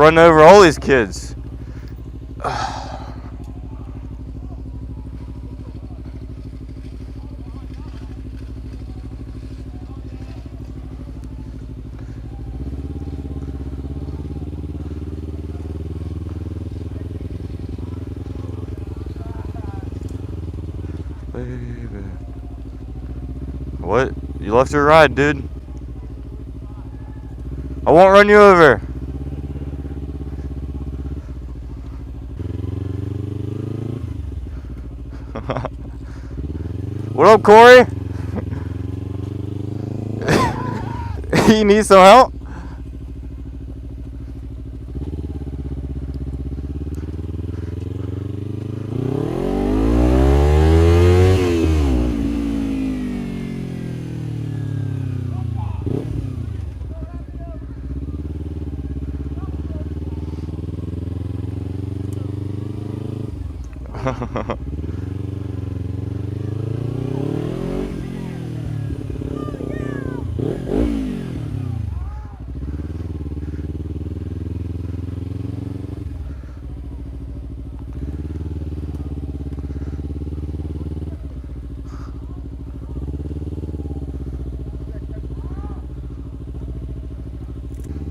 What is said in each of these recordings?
running over all these kids. Baby. What? You left your ride, dude. I won't run you over. What up, Corey? You need some help?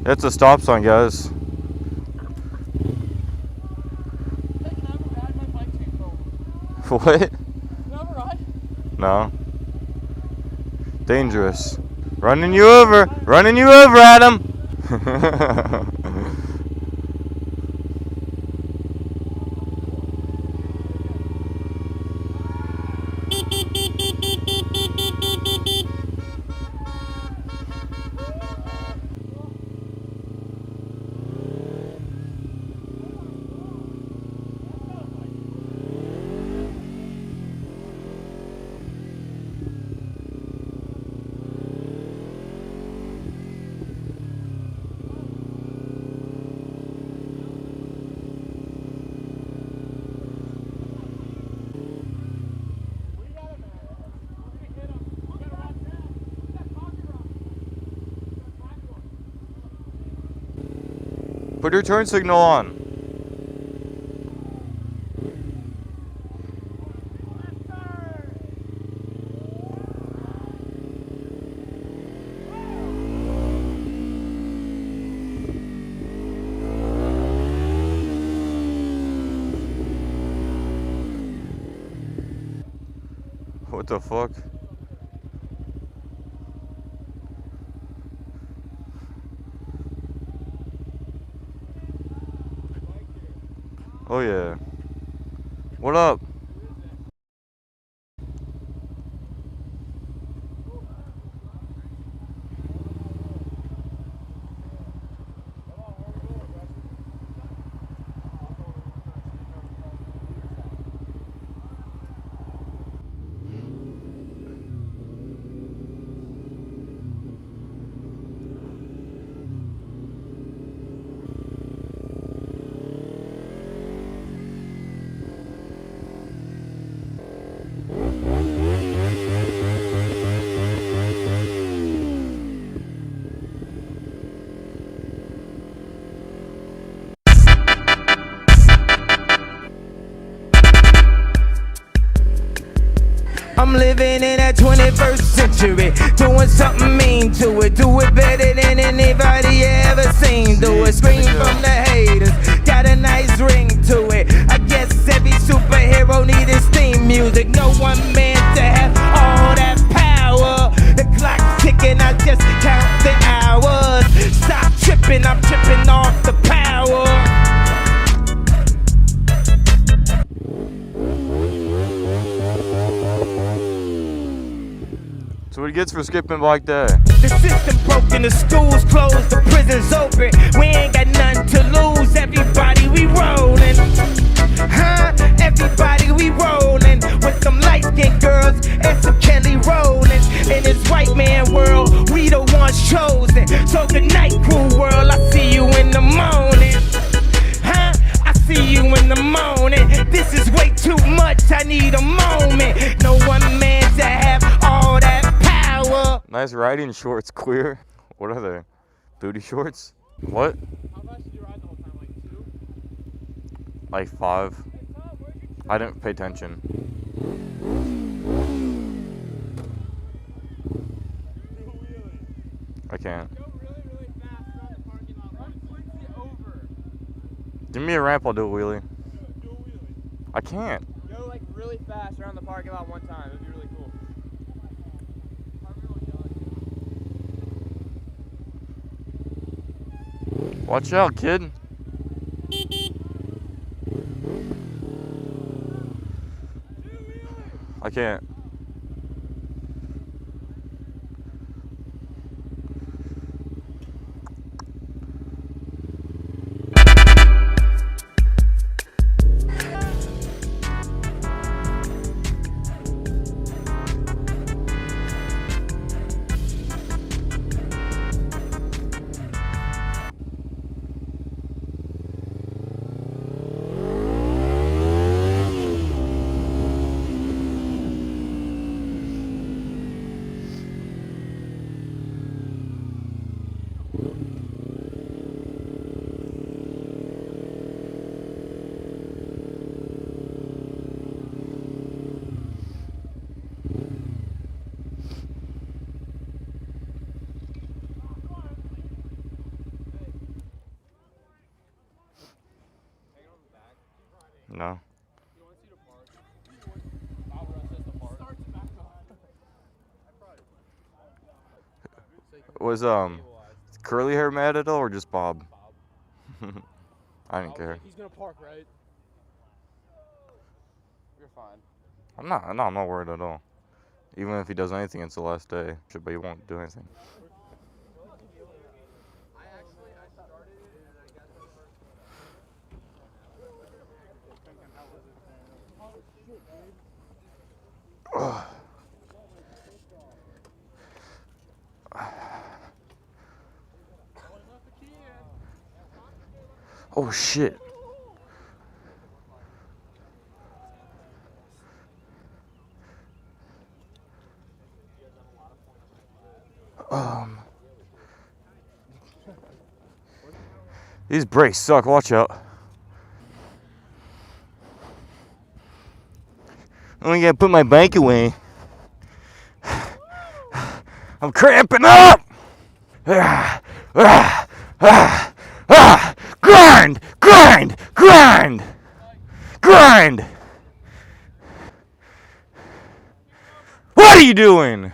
It's a stop sign, guys. What? No. Dangerous. Running you over, Adam. Put your turn signal on. What the fuck? Oh yeah. What up? I'm living in that 21st century, doing something mean to it. Do it better than anybody ever seen. Do it, scream from the haters, got a nice ring to it. I guess every superhero need his theme music. No one man to have all that power. The clock's ticking, I just count the hours. Stop tripping, I'm tripping off the power. That's what he gets for skipping bike day. The system broken, the schools closed, the prisons open. We ain't got nothing to lose. Everybody we rolling, huh? Everybody we rolling with some light-skinned girls and some Kelly Rollins. In this white man world, we the ones chosen. So good night, cool world. I see you in the morning, huh? I see you in the morning. This is way too much. I need a moment. No one man to have all that. Nice riding shorts, queer. What are they? Booty shorts? What? How fast did you ride the whole time? Like 5. I didn't pay attention. I can't. Give me a ramp, I'll do a wheelie. I can't. Go like really fast around the parking lot one time. It'd be really cool. Watch out, kid. I can't. No. Was curly hair mad at all or just Bob? I didn't care. He's gonna park, right? You're fine. I'm not worried at all. Even if he does anything, it's the last day. But he won't do anything. Oh shit. These brakes suck, watch out. I only gotta put my bike away. I'm cramping up! Grind! Grind! Grind! Grind! What are you doing?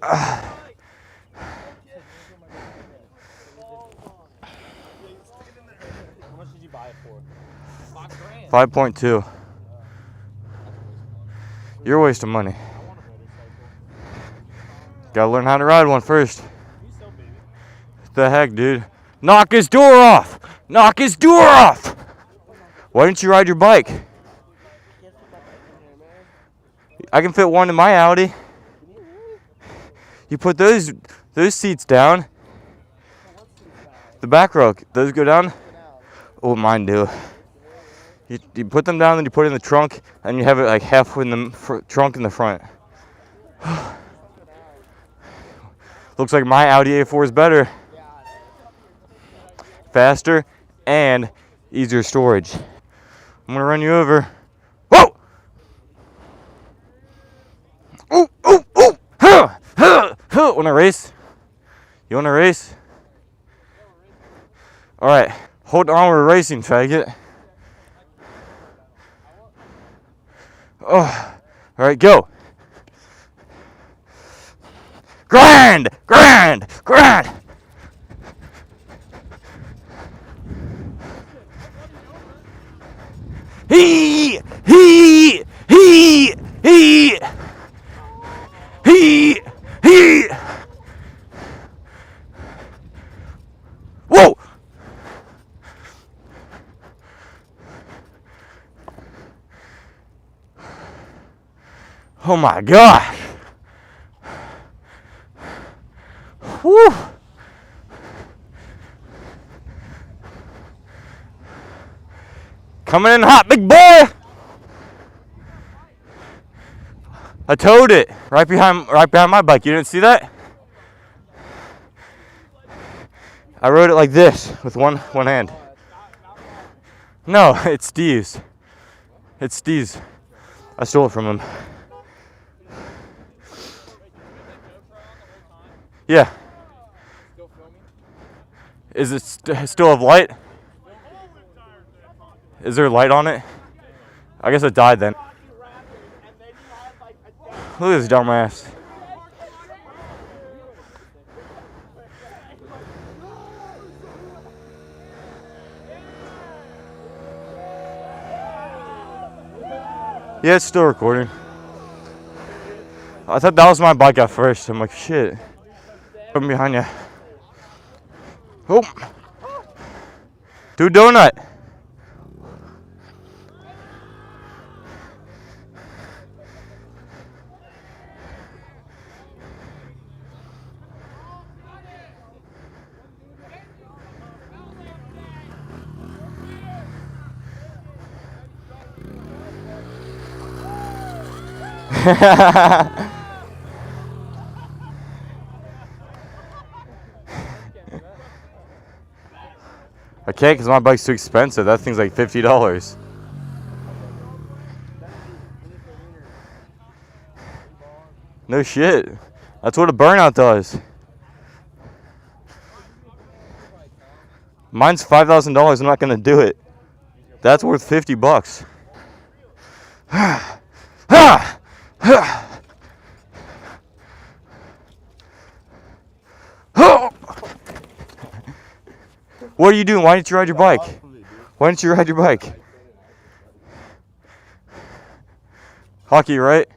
How much did you buy it for? $5.2. You're wasting money. Gotta learn how to ride one first. What the heck, dude? Knock his door off! Knock his door off! Why didn't you ride your bike? I can fit one in my Audi. You put those seats down. The back row, those go down? Oh, mine do. You put them down, then you put it in the trunk, and you have it like half in the trunk in the front. Looks like my Audi A4 is better. Faster and easier storage. I'm gonna run you over. Whoa! Ooh, ooh, ooh! Huh, huh, huh. Wanna race? You wanna race? All right, hold on, we're racing, faggot. Oh, all right, go. Grind, grind, grind. He. Whoa. Oh my gosh. Whew. Coming in hot, big boy. I towed it right behind my bike. You didn't see that? I rode it like this with one hand. No, it's Steve's. It's Steve's. I stole it from him. Yeah. Is it still have light? Is there light on it? I guess it died then. Look at this dumbass. Yeah, it's still recording. I thought that was my bike at first. I'm like, shit. I'm behind you. Oh. Do a donut. I can't because my bike's too expensive. That thing's like $50. No shit. That's what a burnout does. Mine's $5,000. I'm not gonna do it. That's worth $50. What are you doing? Why didn't you ride your bike? Why didn't you ride your bike? Hockey, right?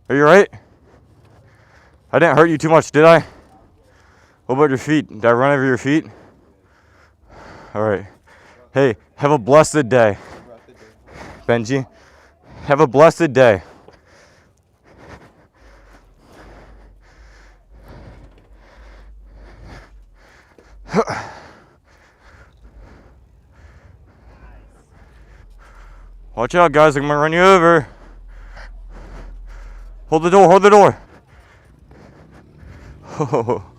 Are you right? I didn't hurt you too much, did I? What about your feet? Did I run over your feet? Alright. Hey, have a blessed day. Benji, have a blessed day. Watch out, guys. I'm gonna run you over. Hold the door. Hold the door. Oh.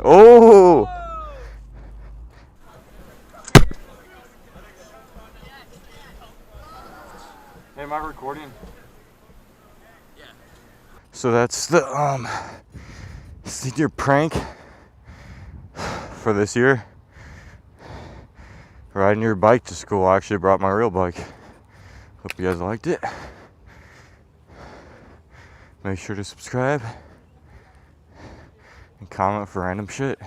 Oh! Hey, am I recording? Yeah. So that's the senior prank for this year. Riding your bike to school. I actually brought my real bike. Hope you guys liked it. Make sure to subscribe and comment for random shit.